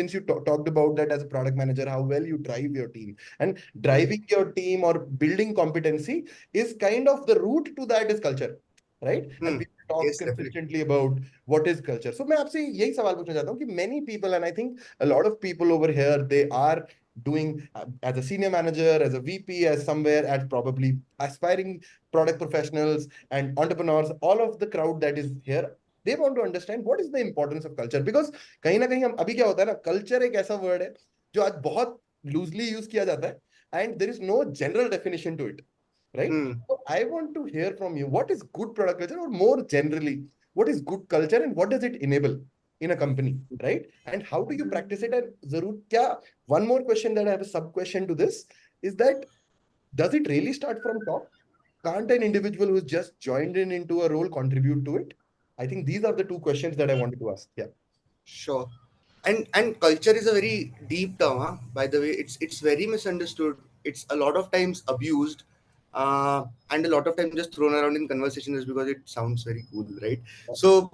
since you talked about that as a product manager, how well you drive your team, and driving your team or building competency is kind of the root to that is culture, right? And we talk Yes, definitely. consistently about what is culture. So मैं आपसे यही सवाल पूछना चाहता हूँ कि many people, and I think a lot of people over here, they are doing as a senior manager, as a VP, as somewhere, as probably aspiring product professionals and entrepreneurs, all of the crowd that is here, they want to understand what is the importance of culture. Because कहीं ना कहीं हम अभी क्या होता है ना, culture एक ऐसा word है जो आज बहुत loosely use किया जाता है, and there is no general definition to it, right? So I want to hear from you, what is good product culture, or more generally, what is good culture and what does it enable in a company, right? And how do you practice it? And zarur kya, one more question that I have a sub question to this is that, does it really start from top? Can't an individual who's just joined in into a role contribute to it? I think these are the two questions that I wanted to ask. Yeah. Sure. And culture is a very deep term, huh? By the way. It's very misunderstood. It's a lot of times abused, and a lot of times just thrown around in conversations because it sounds very cool, right? So,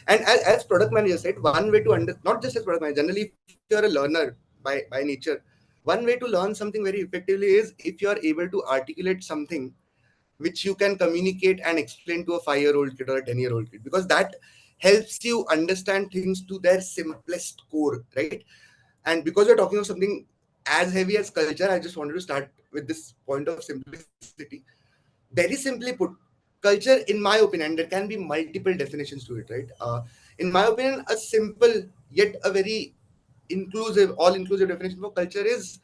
and as product managers, right, one way to not just as product manager, generally if you're a learner by nature, one way to learn something very effectively is if you are able to articulate something which you can communicate and explain to a 5-year-old kid or a 10-year-old kid, because that helps you understand things to their simplest core, right? And because we're talking of something as heavy as culture, I just wanted to start with this point of simplicity. Very simply put, culture, in my opinion, there can be multiple definitions to it, right? In my opinion, a simple yet a very all-inclusive definition for culture is,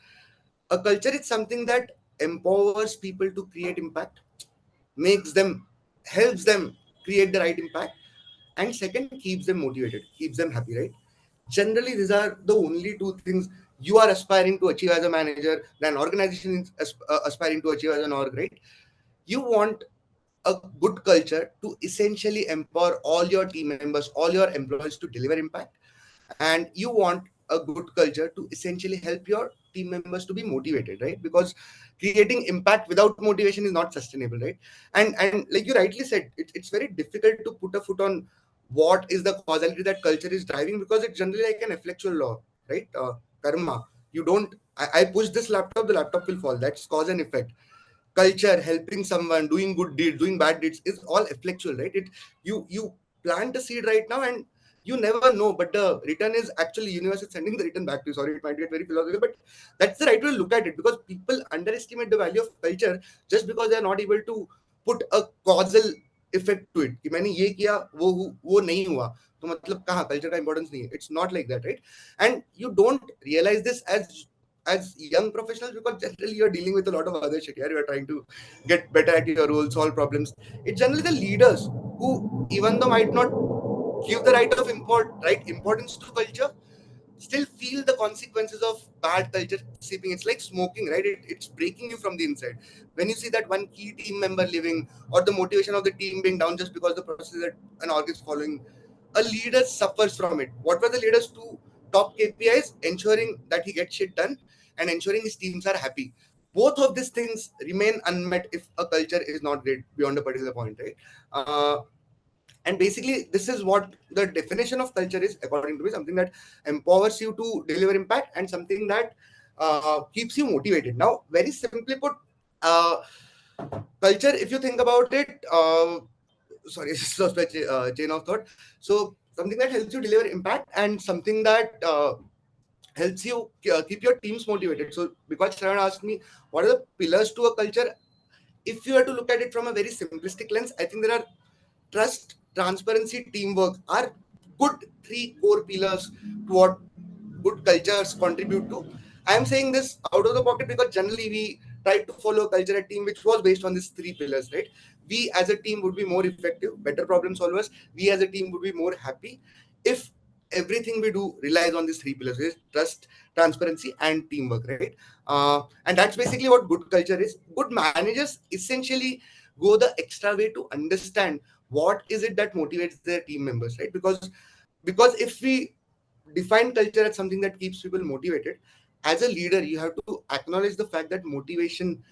a culture is something that empowers people to create impact, makes them, helps them create the right impact, and second, keeps them motivated, keeps them happy, right? Generally, these are the only two things you are aspiring to achieve as a manager, that an organization is aspiring to achieve as an org, right? You want a good culture to essentially empower all your team members, all your employees to deliver impact, and you want a good culture to essentially help your team members to be motivated, right? Because creating impact without motivation is not sustainable, right? And like you rightly said, it's very difficult to put a foot on what is the causality that culture is driving, because it's generally like an effectual law, right? Karma. You don't, I push this laptop, the laptop will fall. That's cause and effect. Culture, helping someone, doing good deeds, doing bad deeds, is all effectual, right? You plant a seed right now, and you never know, but the return is actually universe is sending the return back to you. Sorry, it might get very philosophical, but that's the right way to look at it, because people underestimate the value of culture just because they are not able to put a causal effect to it, कि मैंने ये किया वो नहीं हुआ, तो मतलब कहाँ culture का importance नहीं है. It's not like that, right? And you don't realize this as young professionals, because generally you're dealing with a lot of other shit here. You're trying to get better at your role, solve problems. It's generally the leaders who, even though might not give the right importance to culture, still feel the consequences of bad culture seeping. It's like smoking, right? It's breaking you from the inside. When you see that one key team member leaving, or the motivation of the team being down just because the process that an org is following, a leader suffers from it. What were the leader's two top KPIs? Ensuring that he gets shit done and ensuring his teams are happy. Both of these things remain unmet if a culture is not great beyond a particular point, right? And basically, this is what the definition of culture is, according to me: something that empowers you to deliver impact, and something that keeps you motivated. Now, very simply put, uh, culture, if you think about it, sorry, just lost my chain of thought. So something that helps you deliver impact, and something that helps you keep your teams motivated. So because Sharon asked me what are the pillars to a culture, if you were to look at it from a very simplistic lens, I think there are trust, transparency, teamwork are good three core pillars to what good cultures contribute to. I am saying this out of the pocket because generally we tried to follow a culture at team which was based on these three pillars, right? We as a team would be more effective, better problem solvers. We as a team would be more happy if everything we do relies on these three pillars: is trust, transparency, and teamwork, right? And that's basically what good culture is. Good managers essentially go the extra way to understand what is it that motivates their team members, right? Because if we define culture as something that keeps people motivated, as a leader you have to acknowledge the fact that motivation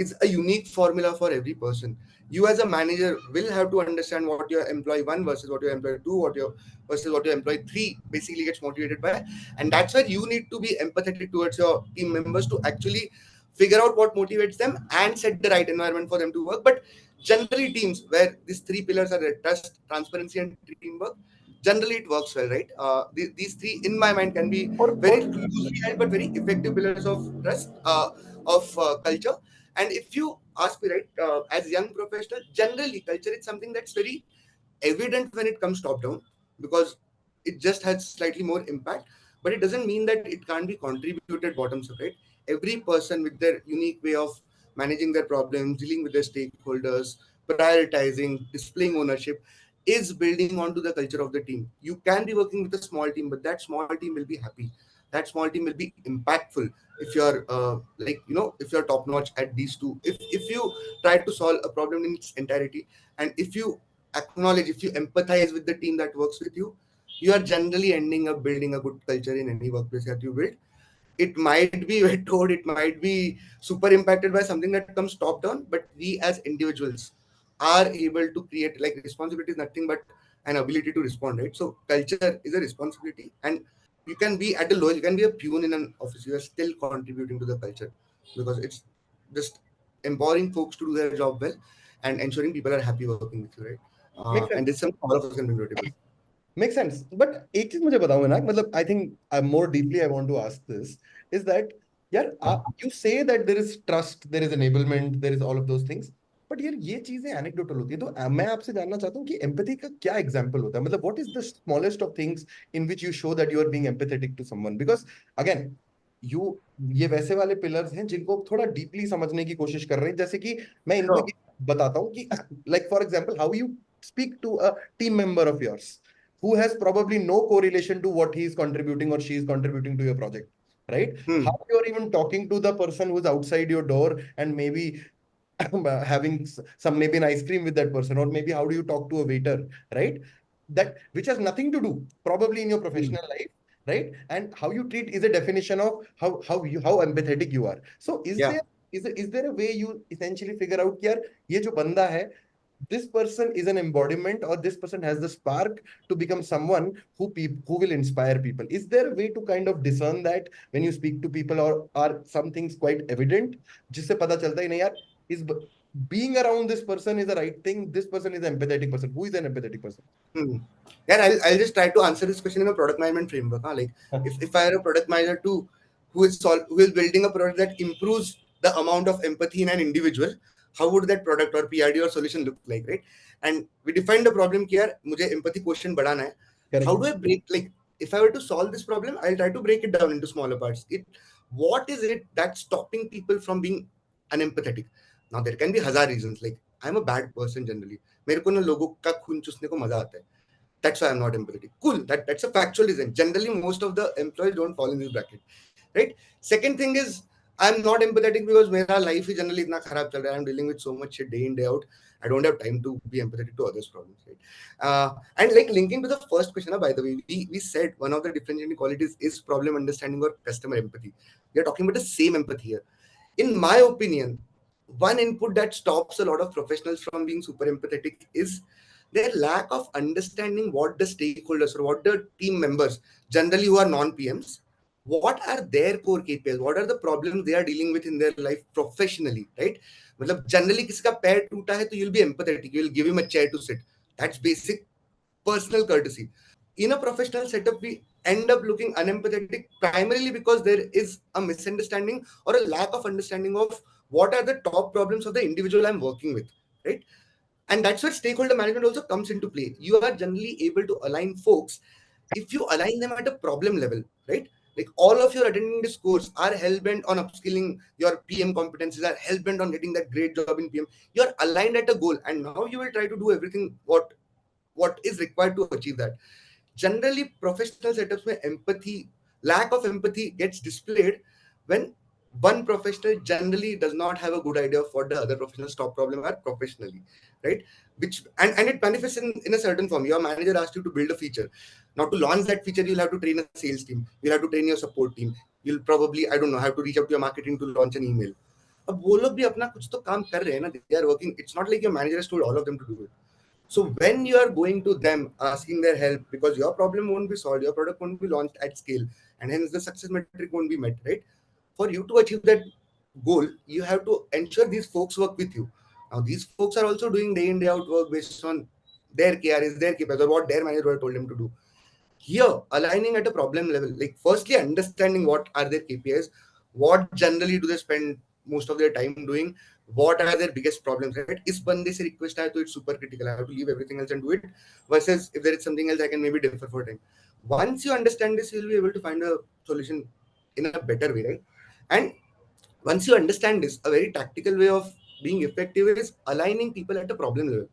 is a unique formula for every person. You as a manager will have to understand what your employee one versus what your employee two, what your employee three basically gets motivated by, and that's where you need to be empathetic towards your team members to actually figure out what motivates them and set the right environment for them to work. But generally, teams where these three pillars are there, trust, transparency, and teamwork, generally it works well, right? These three, in my mind, can be very or loosely held but very effective pillars of trust, of culture. And if you ask me, right, as young professional, generally culture is something that's very evident when it comes top down, because it just has slightly more impact, but it doesn't mean that it can't be contributed bottoms up, right? Every person with their unique way of managing their problems, dealing with their stakeholders, prioritizing, displaying ownership, is building onto the culture of the team. You can be working with a small team, but that small team will be happy, that small team will be impactful if you're if you're top notch at these two. If you try to solve a problem in its entirety, and if you acknowledge, if you empathize with the team that works with you, you are generally ending up building a good culture in any workplace that you build. It might be vetoed, it might be super impacted by something that comes top down, but we as individuals are able to create, like, responsibility is nothing but an ability to respond, right? So culture is a responsibility, and you can be at the lowest, you can be a peon in an office, you are still contributing to the culture, because it's just empowering folks to do their job well and ensuring people are happy working with you, right? makes And sense. this is something all of us can be notable. Makes sense. But एक चीज मुझे बताओ ना, मतलब I think more deeply I want to ask this is that यार you say that there is trust, there is enablement, there is all of those things. But यार ये चीजें anecdotal होती है, तो मैं आपसे जानना चाहता हूँ कि empathy का क्या example होता है, मतलब what is the smallest of things in which you show that you are being empathetic to someone? Because again you ये वैसे वाले pillars हैं जिनको थोड़ा deeply समझने की कोशिश कर रहे हैं, जैसे कि मैं इनको Sure. ये बताता हूँ कि like for example how you speak to a team member of yours who has probably no correlation to what he is contributing or she is contributing to your project, right? How Hmm. you're even talking to the person who's outside your door and maybe having some maybe an ice cream with that person, or maybe how do you talk to a waiter, right? That which has nothing to do probably in your Hmm. professional life, right? And how you treat is a definition of how empathetic you are. So Yeah. is there a way you essentially figure out कि यार ये जो बंदा है, this person is an embodiment or this person has the spark to become someone who will inspire people? Is there a way to kind of discern that when you speak to people, or are some things quite evident जिससे पता चलता है नहीं यार is being around this person is the right thing, this person is an empathetic person, who is an empathetic person? Hmm. Yeah, I'll just try to answer this question in a product management framework. Huh? Like, if I are a product manager to who is building a product that improves the amount of empathy in an individual, how would that product or PRD or solution look like, right? And we defined the problem here. मुझे empathy quotient बढ़ाना है. How Correct. do I break, like, if I were to solve this problem, I'll try to break it down into smaller parts. What is it that's stopping people from being unempathetic? Now there can be हजार reasons. Like, I'm a bad person generally. मेरे को ना लोगों का खून चूसने को मजा आता है. That's why I'm not empathetic. Cool. That's a factual reason. Generally, most of the employees don't fall in this bracket, right? Second thing is, I'm not empathetic because my life is generally इतना खराब चल रहा है. I'm dealing with so much shit day in day out. I don't have time to be empathetic to others' problems, right? And like linking to the first question, by the way, we said one of the differentiating qualities is problem understanding or customer empathy. We are talking about the same empathy here. In my opinion, one input that stops a lot of professionals from being super empathetic is their lack of understanding what the stakeholders or what the team members, generally who are non-PMs, what are their core KPIs, what are the problems they are dealing with in their life professionally, right? मतलब generally किसी का पैर टूटा है तो you'll be empathetic, you'll give him a chair to sit. That's basic personal courtesy. In a professional setup, we end up looking unempathetic primarily because there is a misunderstanding or a lack of understanding of what are the top problems of the individual I'm working with, right? And that's where stakeholder management also comes into play. You are generally able to align folks if you align them at a problem level, right? Like, all of your attending discourse are hell bent on upskilling your PM competencies, are hell bent on getting that great job in PM. You're aligned at a goal, and now you will try to do everything what is required to achieve that. Generally, professional setups where lack of empathy gets displayed when one professional generally does not have a good idea of what the other professional's top problem are professionally, right? And it manifests in a certain form. Your manager asked you to build a feature. Now, to launch that feature, you'll have to train a sales team, you'll have to train your support team, you'll probably, I don't know, have to reach out to your marketing to launch an email. अब वो लोग भी अपना कुछ तो काम कर रहे हैं ना, they are working. It's not like your manager has told all of them to do it. So when you are going to them asking their help, because your problem won't be solved, your product won't be launched at scale, and hence the success metric won't be met, right? For you to achieve that goal, you have to ensure these folks work with you. Now these folks are also doing day in day out work based on their KRs, their KPIs, or what their manager told them to do. Here, aligning at a problem level, like firstly understanding what are their KPIs, what generally do they spend most of their time doing, what are their biggest problems, right? Is bande se request hai to it's super critical, I have to leave everything else and do it, versus if there is something else I can maybe defer for time. Once you understand this, you'll be able to find a solution in a better way, right? And once you understand this, a very tactical way of being effective is aligning people at a problem level.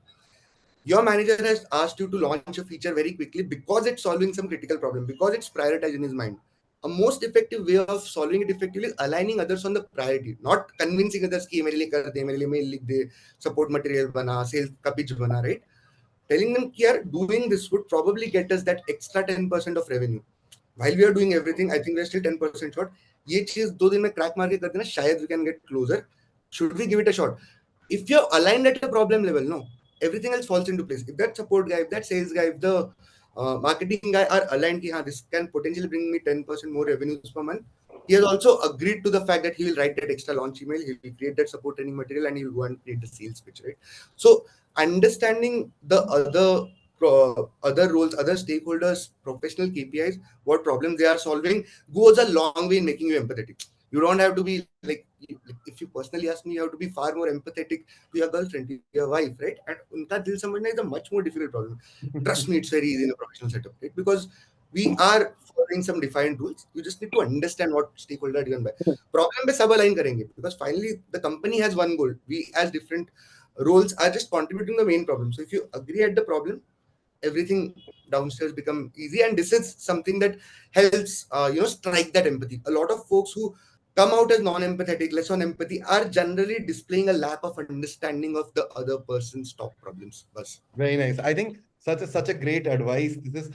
Your manager has asked you to launch a feature very quickly because it's solving some critical problem, because it's prioritized in his mind. A most effective way of solving it effectively is aligning others on the priority, not convincing others कि ये मेरे लिए कर दे, मेरे लिए mail लिख दे, support material बना, sales का pitch बना, right? Telling them कि यार doing this would probably get us that extra 10% of revenue. While we are doing everything, I think we are still 10% short. ये चीज 2 दिन में crack मार के कर देना, शायद we can get closer. Should we give it a shot? If you're aligned at a problem level, no, everything else falls into place. If that support guy, if that sales guy, if the marketing guy are aligned, ki, this can potentially bring me 10% more revenues per month. He has also agreed to the fact that he will write that extra launch email, he will create that support training material, and he will go and create the sales pitch, right? So understanding the other roles, other stakeholders, professional KPIs, what problems they are solving, goes a long way in making you empathetic. You don't have to be like, if you personally ask me, you have to be far more empathetic to your girlfriend, to your wife, right? And unka dil samajhna is a much more difficult problem. Trust me, it's very easy in a professional setup, right? Because we are following some defined rules. You just need to understand what stakeholder are given by. Problem पे सब align करेंगे, because finally the company has one goal. We as different roles are just contributing the main problem. So if you agree at the problem, everything downstairs become easy, and this is something that helps strike that empathy. A lot of folks who come out as non-empathetic, less on empathy, are generally displaying a lack of understanding of the other person's top problems. Bas. Very nice. I think such a great advice. This is